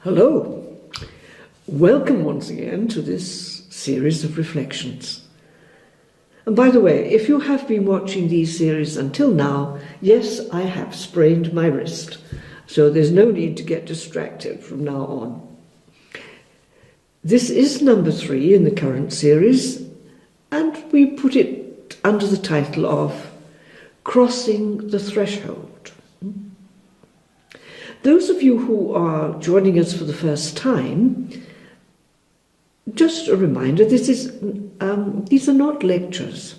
Hello. Welcome once again to this series of reflections. And by the way, if you have been watching these series until now, yes, I have sprained my wrist, so there's no need to get distracted from now on. This is number 3 in the current series, and we put it under the title of Crossing the Threshold. Those of you who are joining us for the first time, just a reminder, these are not lectures.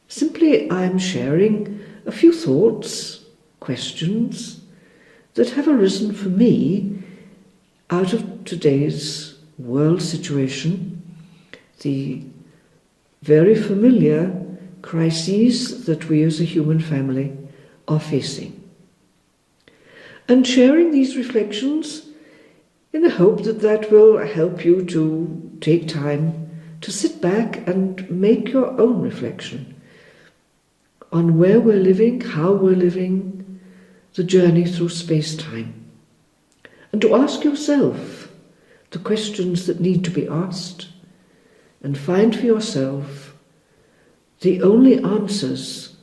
Simply, I'm sharing a few thoughts, questions that have arisen for me out of today's world situation, the very familiar crises that we as a human family are facing. And sharing these reflections in the hope that that will help you to take time to sit back and make your own reflection on where we're living, how we're living, the journey through space-time. And to ask yourself the questions that need to be asked and find for yourself the only answers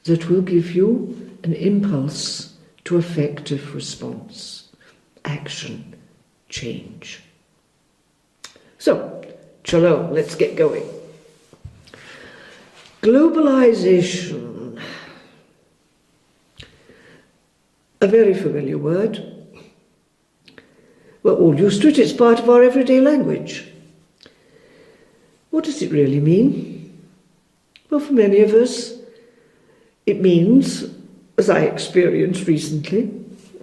that will give you an impulse to effective response, action, change. So, shalom, let's get going. Globalization. A very familiar word. We're all used to it, it's part of our everyday language. What does it really mean? Well, for many of us, it means, as I experienced recently,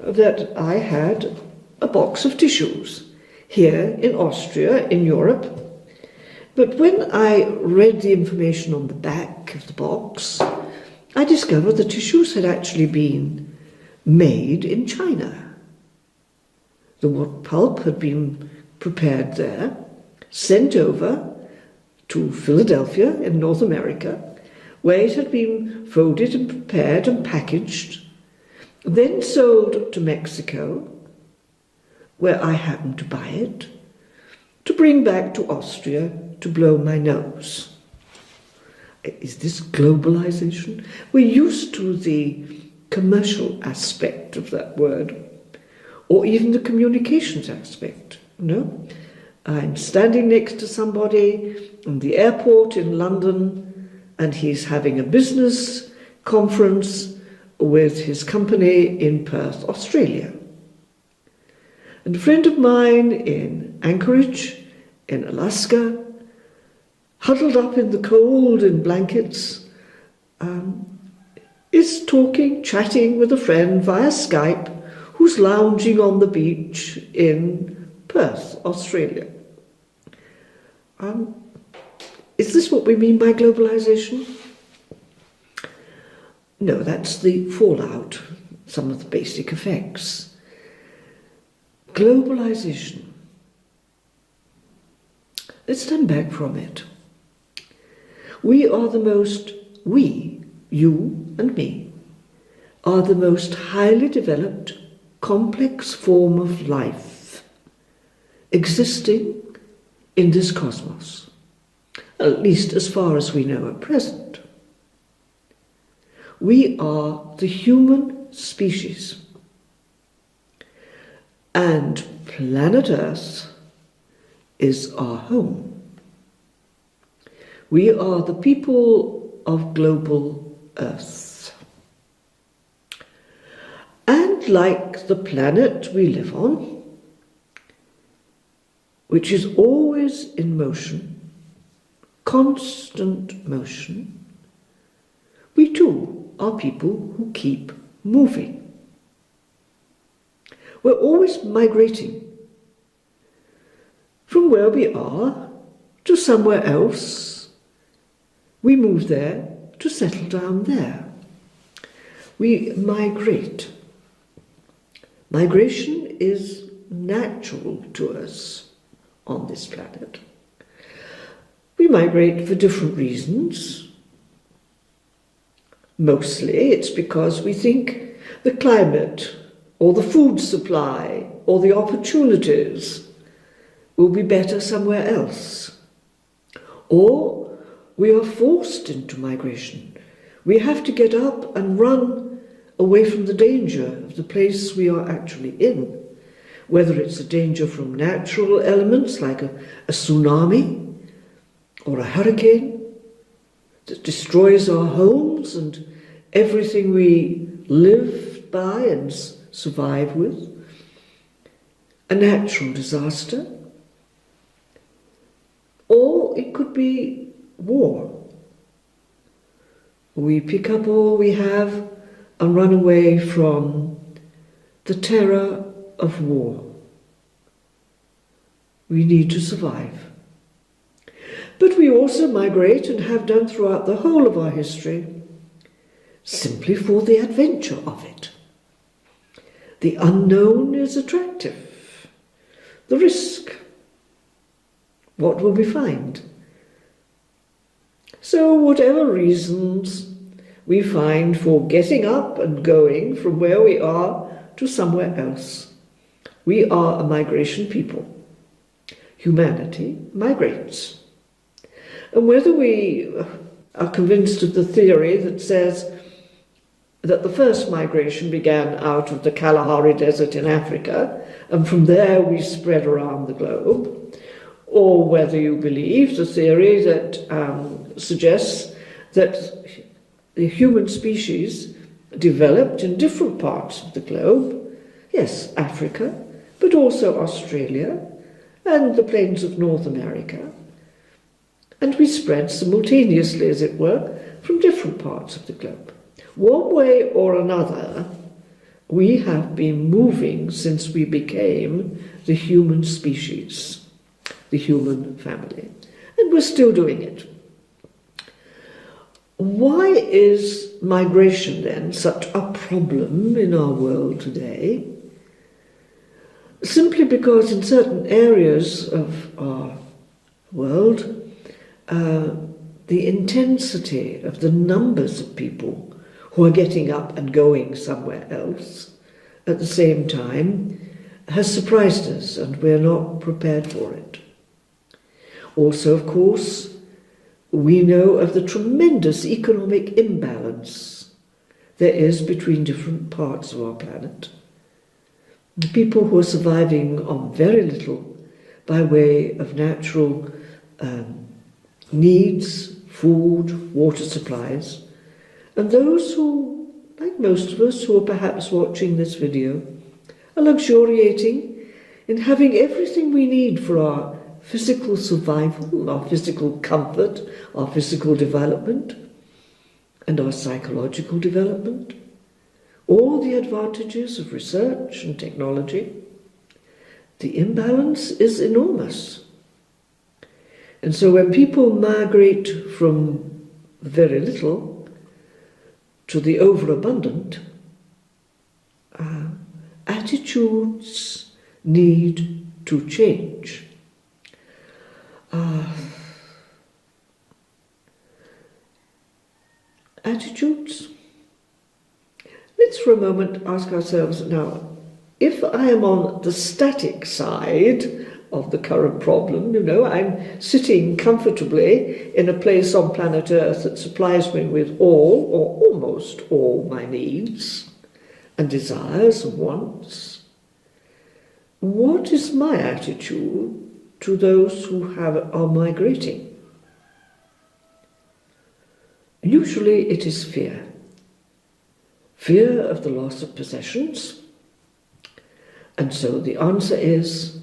that I had a box of tissues here in Austria, in Europe. But when I read the information on the back of the box, I discovered the tissues had actually been made in China. The wood pulp had been prepared there, sent over to Philadelphia in North America, where it had been folded and prepared and packaged, then sold to Mexico, where I happened to buy it, to bring back to Austria to blow my nose. Is this globalization? We're used to the commercial aspect of that word, or even the communications aspect, no? I'm standing next to somebody in the airport in London, and he's having a business conference with his company in Perth, Australia. And a friend of mine in Anchorage, in Alaska, huddled up in the cold in blankets, is talking, chatting with a friend via Skype who's lounging on the beach in Perth, Australia. Is this what we mean by globalization? No, that's the fallout, some of the basic effects. Globalization. Let's stand back from it. We, you and me, are the most highly developed, complex form of life existing in this cosmos. At least as far as we know at present. We are the human species, and planet Earth is our home. We are the people of global Earth. And like the planet we live on, which is always in motion, constant motion, we too are people who keep moving. We're always migrating from where we are to somewhere else. We move there to settle down there. We migrate. Migration is natural to us on this planet. We migrate for different reasons. Mostly it's because we think the climate or the food supply or the opportunities will be better somewhere else. Or we are forced into migration. We have to get up and run away from the danger of the place we are actually in, whether it's a danger from natural elements like a tsunami or a hurricane that destroys our homes and everything we live by and survive with, a natural disaster, or it could be war. We pick up all we have and run away from the terror of war. We need to survive. But we also migrate, and have done throughout the whole of our history, simply for the adventure of it. The unknown is attractive. The risk. What will we find? So whatever reasons we find for getting up and going from where we are to somewhere else, we are a migration people. Humanity migrates. And whether we are convinced of the theory that says that the first migration began out of the Kalahari Desert in Africa, and from there we spread around the globe, or whether you believe the theory that suggests that the human species developed in different parts of the globe, yes, Africa, but also Australia and the plains of North America, and we spread simultaneously, as it were, from different parts of the globe. One way or another, we have been moving since we became the human species, the human family, and we're still doing it. Why is migration then such a problem in our world today? Simply because in certain areas of our world, the intensity of the numbers of people who are getting up and going somewhere else at the same time has surprised us, and we're not prepared for it. Also, of course, we know of the tremendous economic imbalance there is between different parts of our planet. The people who are surviving on very little by way of natural needs, food, water supplies, and those who, like most of us who are perhaps watching this video, are luxuriating in having everything we need for our physical survival, our physical comfort, our physical development, and our psychological development, all the advantages of research and technology. The imbalance is enormous. And so when people migrate from very little to the overabundant, attitudes need to change. Attitudes? Let's for a moment ask ourselves now, if I am on the static side of the current problem, I'm sitting comfortably in a place on planet Earth that supplies me with all, or almost all, my needs and desires and wants, what is my attitude to those who are migrating? Usually it is fear. Fear of the loss of possessions. And so the answer is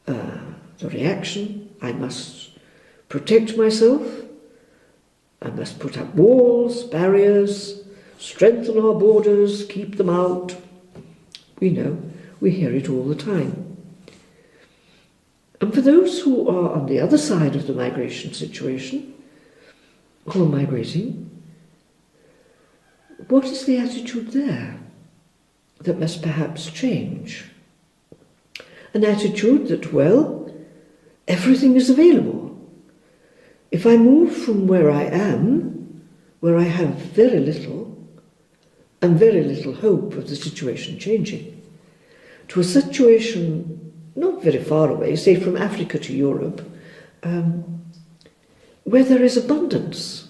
the reaction: I must protect myself, I must put up walls, barriers, strengthen our borders, keep them out. We know, we hear it all the time. And for those who are on the other side of the migration situation, who are migrating, what is the attitude there that must perhaps change? An attitude that, well, everything is available. If I move from where I am, where I have very little, and very little hope of the situation changing, to a situation not very far away, say from Africa to Europe, where there is abundance,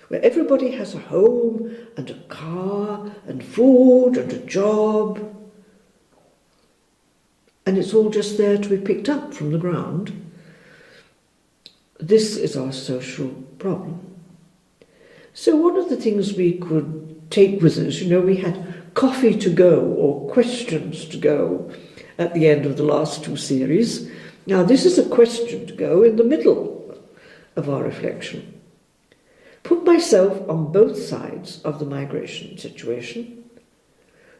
where everybody has a home and a car and food and a job, and it's all just there to be picked up from the ground. This is our social problem. So one of the things we could take with us, we had coffee to go or questions to go at the end of the last two series. Now this is a question to go in the middle of our reflection. Put myself on both sides of the migration situation,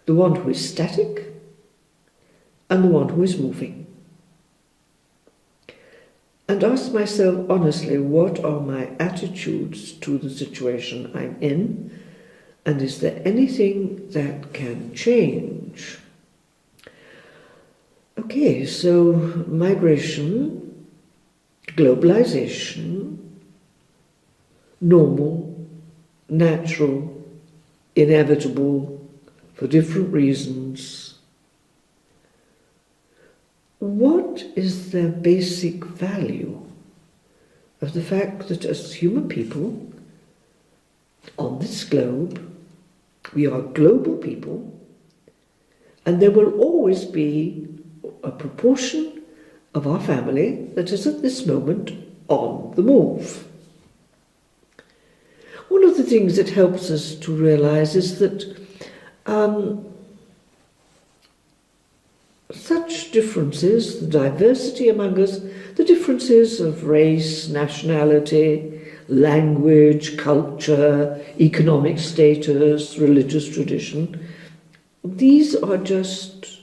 the one who is static and the one who is moving. And ask myself honestly, what are my attitudes to the situation I'm in? And is there anything that can change? Okay, so migration, globalization, normal, natural, inevitable, for different reasons. What is the basic value of the fact that as human people on this globe, we are global people, and there will always be a proportion of our family that is at this moment on the move? One of the things that helps us to realize is that such differences, the diversity among us, the differences of race, nationality, language, culture, economic status, religious tradition, these are just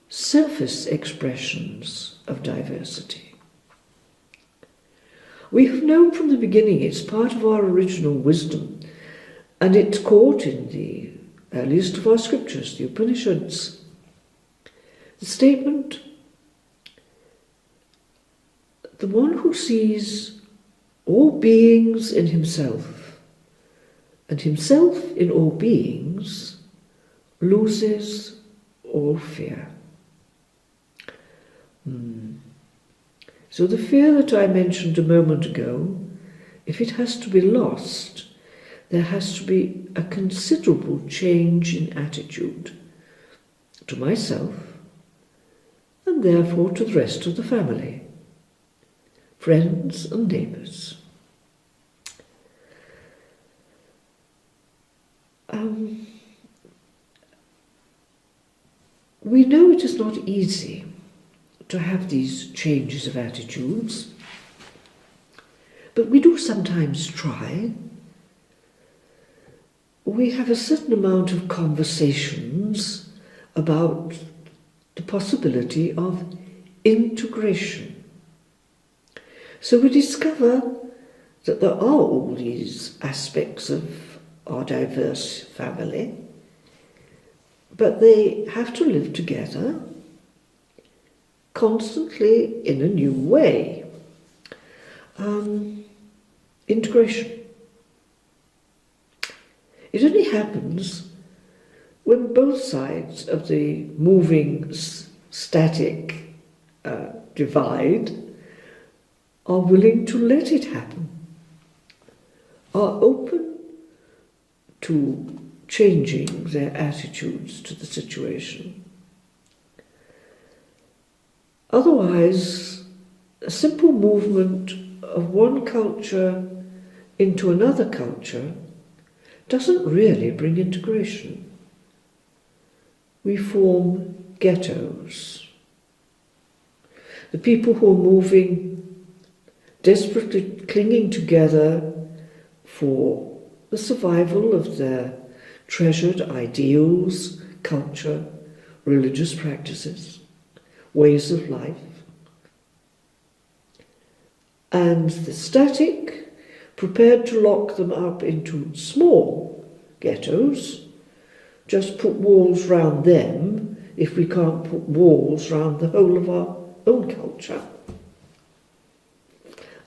surface expressions of diversity. We have known from the beginning it's part of our original wisdom, and it's caught in the earliest of our scriptures, the Upanishads. The statement, the one who sees all beings in himself and himself in all beings loses all fear. So the fear that I mentioned a moment ago, if it has to be lost, there has to be a considerable change in attitude to myself and therefore to the rest of the family, friends and neighbours. We know it is not easy to have these changes of attitudes, but we do sometimes try. We have a certain amount of conversations about the possibility of integration. So we discover that there are all these aspects of our diverse family, but they have to live together constantly in a new way. Integration. It only happens when both sides of the moving static divide are willing to let it happen, are open to changing their attitudes to the situation. Otherwise, a simple movement of one culture into another culture doesn't really bring integration. We form ghettos. The people who are moving, desperately clinging together for the survival of their treasured ideals, culture, religious practices, ways of life. And the static, prepared to lock them up into small ghettos, just put walls round them if we can't put walls round the whole of our own culture.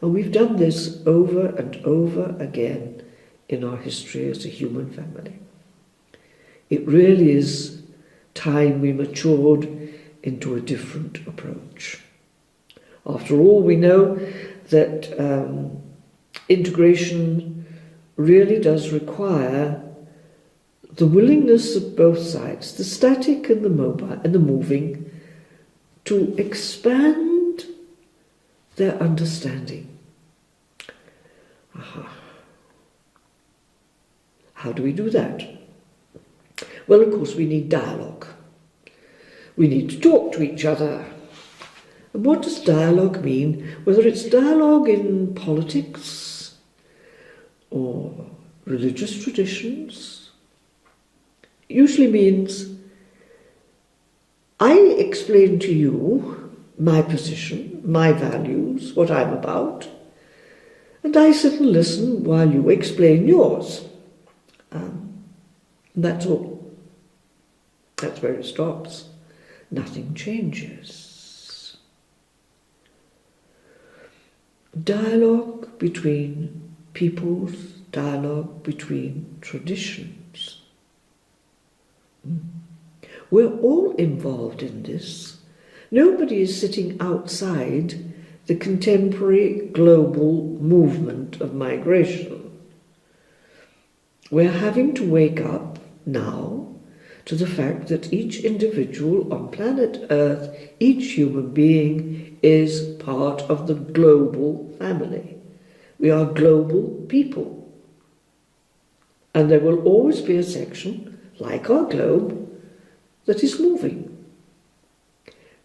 And we've done this over and over again in our history as a human family. It really is time we matured into a different approach. After all, we know that integration really does require the willingness of both sides, the static and the mobile and the moving, to expand their understanding. How do we do that? Well, of course, we need dialogue. We need to talk to each other. And what does dialogue mean? Whether it's dialogue in politics or religious traditions, it usually means I explain to you my position, my values, what I'm about, and I sit and listen while you explain yours. That's all. That's where it stops. Nothing changes. Dialogue between peoples, dialogue between traditions. We're all involved in this. Nobody is sitting outside the contemporary global movement of migration. We're having to wake up now to the fact that each individual on planet Earth, each human being, is part of the global family. We are global people. And there will always be a section, like our globe, that is moving,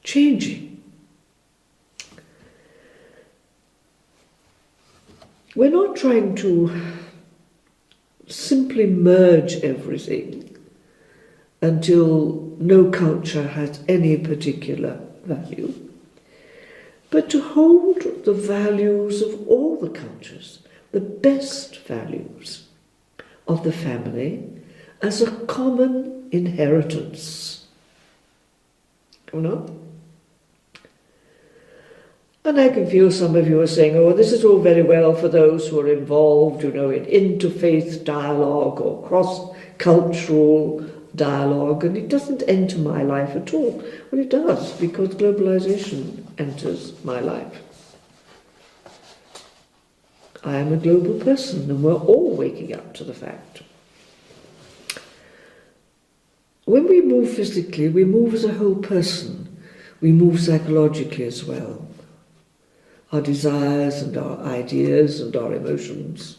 changing. We're not trying to simply merge everything until no culture has any particular value, but to hold the values of all the cultures, the best values of the family, as a common inheritance. You know? And I can feel some of you are saying, oh, this is all very well for those who are involved, in interfaith dialogue or cross-cultural dialogue, and it doesn't enter my life at all. Well, it does, because globalization enters my life. I am a global person, and we're all waking up to the fact. When we move physically, we move as a whole person. We move psychologically as well. Our desires and our ideas and our emotions.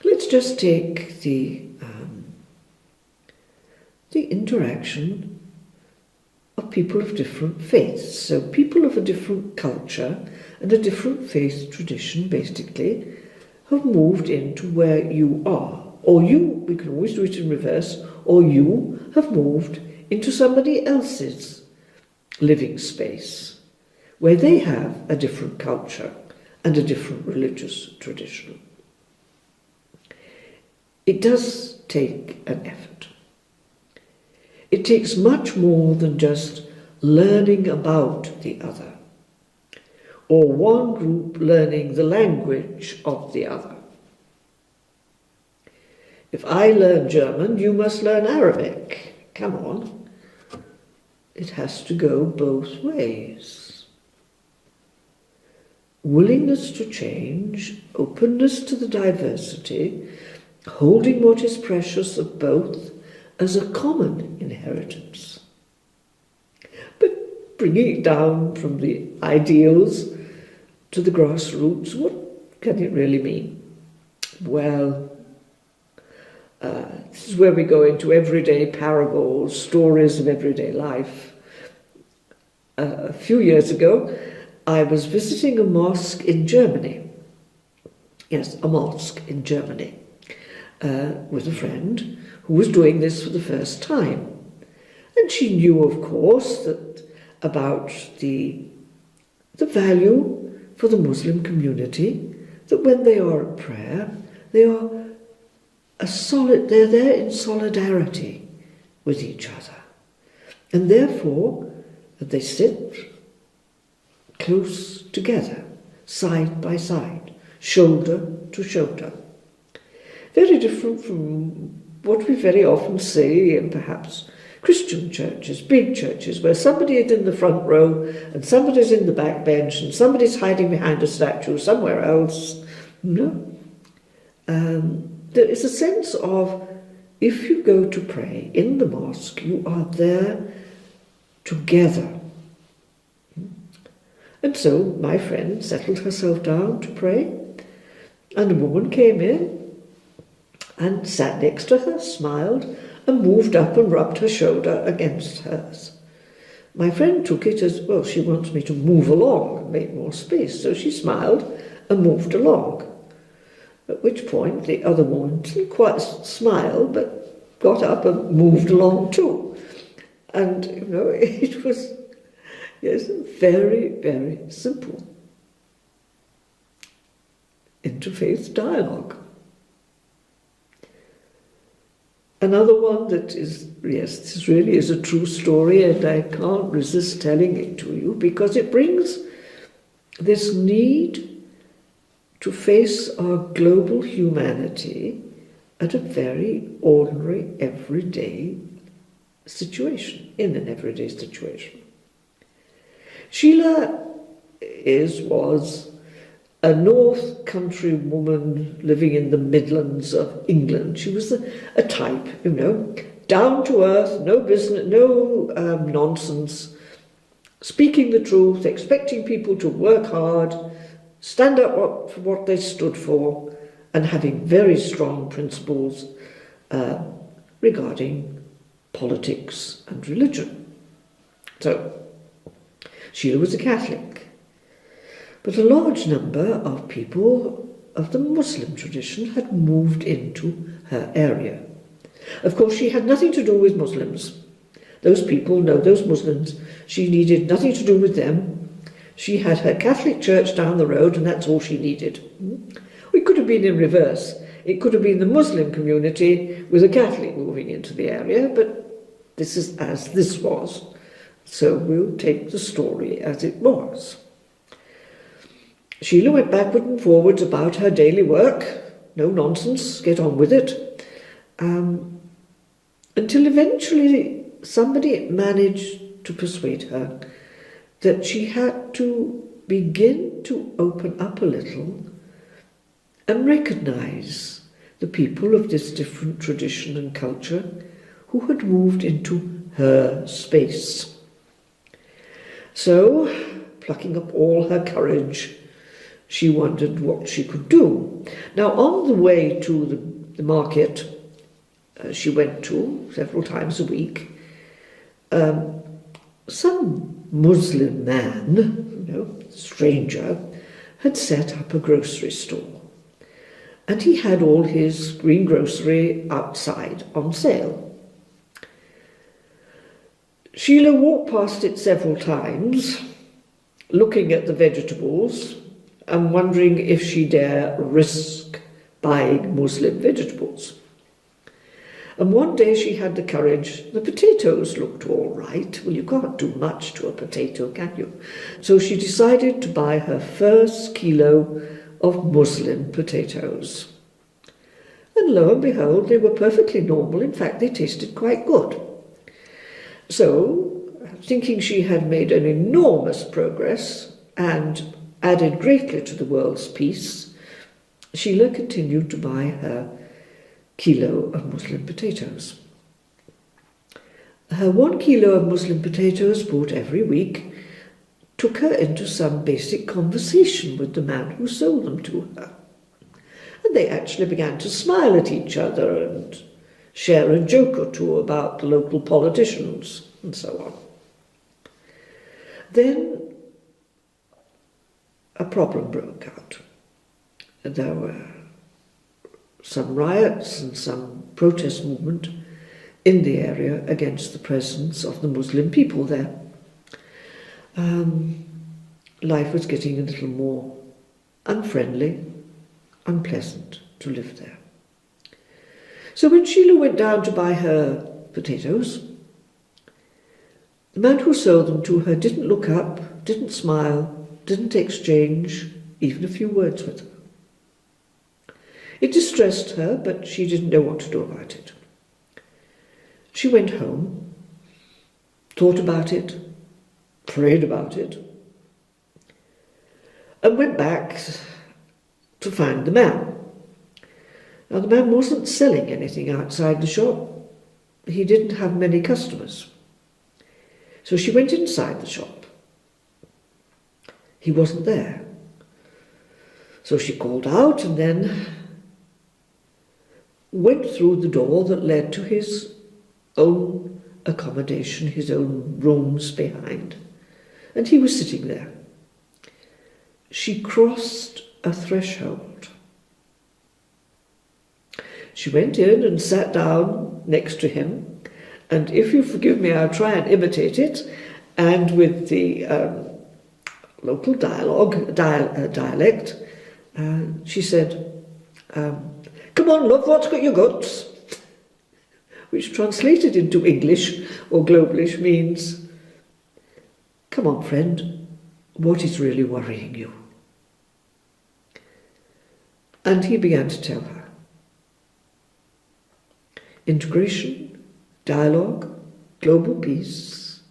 Let's just take the interaction of people of different faiths. So people of a different culture and a different faith tradition, basically, have moved into where you are. Or you, we can always do it in reverse, or you have moved into somebody else's living space, where they have a different culture and a different religious tradition. It does take an effort. It takes much more than just learning about the other, or one group learning the language of the other. If I learn German, you must learn Arabic. Come on. It has to go both ways. Willingness to change, openness to the diversity, holding what is precious of both as a common inheritance. But bringing it down from the ideals to the grassroots, what can it really mean? Well, this is where we go into everyday parables, stories of everyday life. A few years ago, I was visiting a mosque in Germany. Yes, a mosque in Germany, with a friend who was doing this for the first time. And she knew, of course, that about the value for the Muslim community, that when they are at prayer, they're there in solidarity with each other. And therefore, they sit close together, side by side, shoulder to shoulder. Very different from what we very often see in perhaps Christian churches, big churches, where somebody is in the front row and somebody's in the back bench and somebody's hiding behind a statue somewhere else. No. There is a sense of, if you go to pray in the mosque, you are there together. And so my friend settled herself down to pray, and a woman came in and sat next to her, smiled, and moved up and rubbed her shoulder against hers. My friend took it as, well, she wants me to move along and make more space, so she smiled and moved along. At which point the other woman didn't quite smile, but got up and moved along too. And, it was, yes, very, very simple interfaith dialogue. Another one that is, yes, this really is a true story, and I can't resist telling it to you because it brings this need to face our global humanity at a very ordinary, everyday situation, in an everyday situation. Sheila was a North Country woman living in the Midlands of England. She was a type, down to earth, no business, no nonsense, speaking the truth, expecting people to work hard, stand up for what they stood for, and having very strong principles regarding politics and religion. So, Sheila was a Catholic. But a large number of people of the Muslim tradition had moved into her area. Of course, she had nothing to do with Muslims. Those people, those Muslims, she needed nothing to do with them. She had her Catholic church down the road, and that's all she needed. It could have been in reverse. It could have been the Muslim community with a Catholic moving into the area, but this is as this was. So we'll take the story as it was. Sheila went backward and forwards about her daily work, no nonsense, get on with it, until eventually somebody managed to persuade her that she had to begin to open up a little and recognize the people of this different tradition and culture who had moved into her space. So, plucking up all her courage, she wondered what she could do. Now, on the way to the market she went to several times a week, some Muslim man, stranger, had set up a grocery store. And he had all his greengrocery outside on sale. Sheila walked past it several times, looking at the vegetables and wondering if she dare risk buying Muslim vegetables. And one day she had the courage. The potatoes looked all right. Well, you can't do much to a potato, can you? So she decided to buy her first kilo of Muslim potatoes. And lo and behold, they were perfectly normal. In fact, they tasted quite good. So, thinking she had made an enormous progress and added greatly to the world's peace, Sheila continued to buy her kilo of Muslim potatoes. Her 1 kilo of Muslim potatoes bought every week took her into some basic conversation with the man who sold them to her. And they actually began to smile at each other and share a joke or two about the local politicians and so on. Then a problem broke out. There were some riots and some protest movement in the area against the presence of the Muslim people there. Life was getting a little more unfriendly, unpleasant to live there. So when Sheila went down to buy her potatoes, the man who sold them to her didn't look up, didn't smile, didn't exchange even a few words with her. It distressed her, but she didn't know what to do about it. She went home, thought about it, prayed about it, and went back to find the man. Now, the man wasn't selling anything outside the shop. He didn't have many customers. So she went inside the shop. He wasn't there. So she called out and then went through the door that led to his own accommodation, his own rooms behind. And he was sitting there. She crossed a threshold. She went in and sat down next to him, and if you forgive me, I'll try and imitate it, and with the local dialect, she said, "Come on, love, what's got your guts?" Which translated into English or Globalish means, "Come on, friend, what is really worrying you?" And he began to tell her. Integration, dialogue, global peace.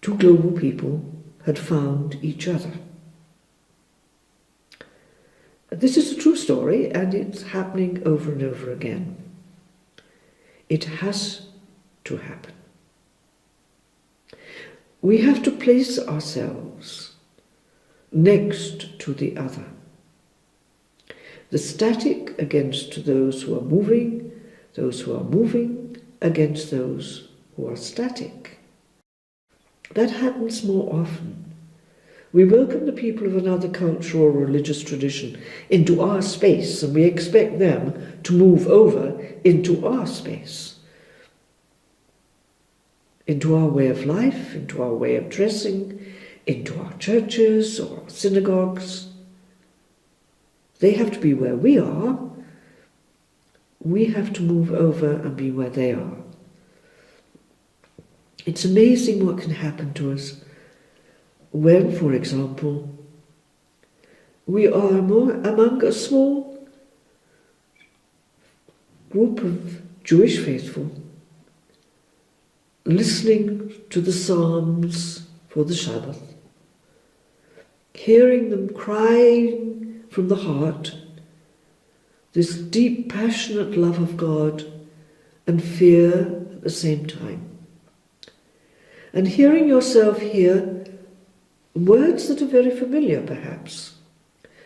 Two global people had found each other. This is a true story, and it's happening over and over again. It has to happen. We have to place ourselves next to the other. The static against those who are moving against those who are static. That happens more often. We welcome the people of another culture or religious tradition into our space, and we expect them to move over into our space, into our way of life, into our way of dressing, into our churches or synagogues. They have to be where we are. We have to move over and be where they are. It's amazing what can happen to us when, for example, we are among a small group of Jewish faithful listening to the Psalms for the Sabbath, hearing them crying from the heart, this deep, passionate love of God and fear at the same time. And hearing yourself hear words that are very familiar, perhaps,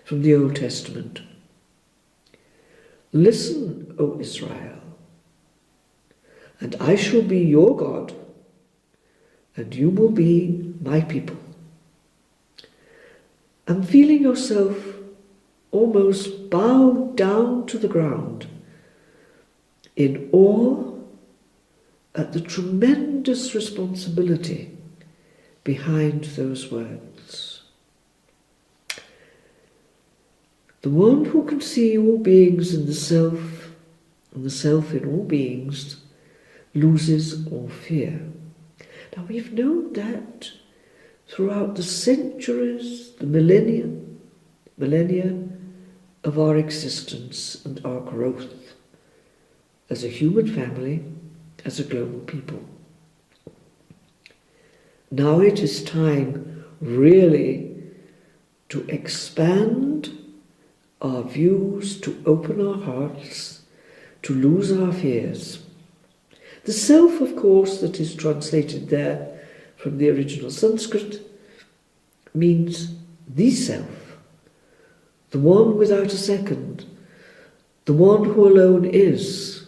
from the Old Testament. "Listen, O Israel, and I shall be your God, and you will be my people." And feeling yourself almost bowed down to the ground in awe at the tremendous responsibility behind those words. The one who can see all beings in the self, and the self in all beings, loses all fear. Now, we've known that throughout the centuries, the millennia of our existence and our growth as a human family, as a global people. Now it is time really to expand our views, to open our hearts, to lose our fears. The self, of course, that is translated there from the original Sanskrit means the self, the one without a second, the one who alone is,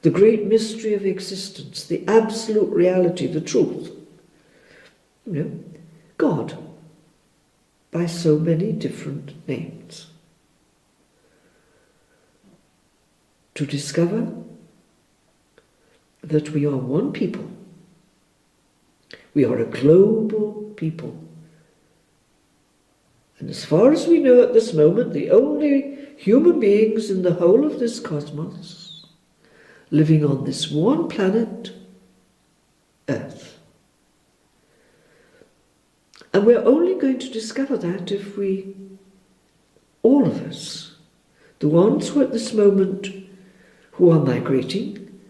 the great mystery of existence, the absolute reality, the truth. God, by so many different names. To discover that we are one people. We are a global people. And as far as we know at this moment, the only human beings in the whole of this cosmos living on this one planet, Earth. And we're only going to discover that if we, all of us, the ones who at this moment who are migrating,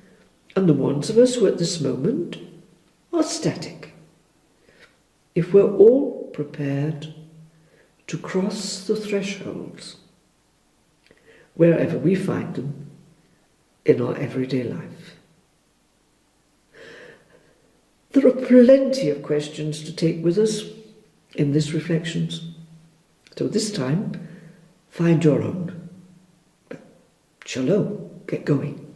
and the ones of us who at this moment are static, if we're all prepared to cross the thresholds wherever we find them in our everyday life. There are plenty of questions to take with us in this reflections, so this time find your own. But shalom, get going.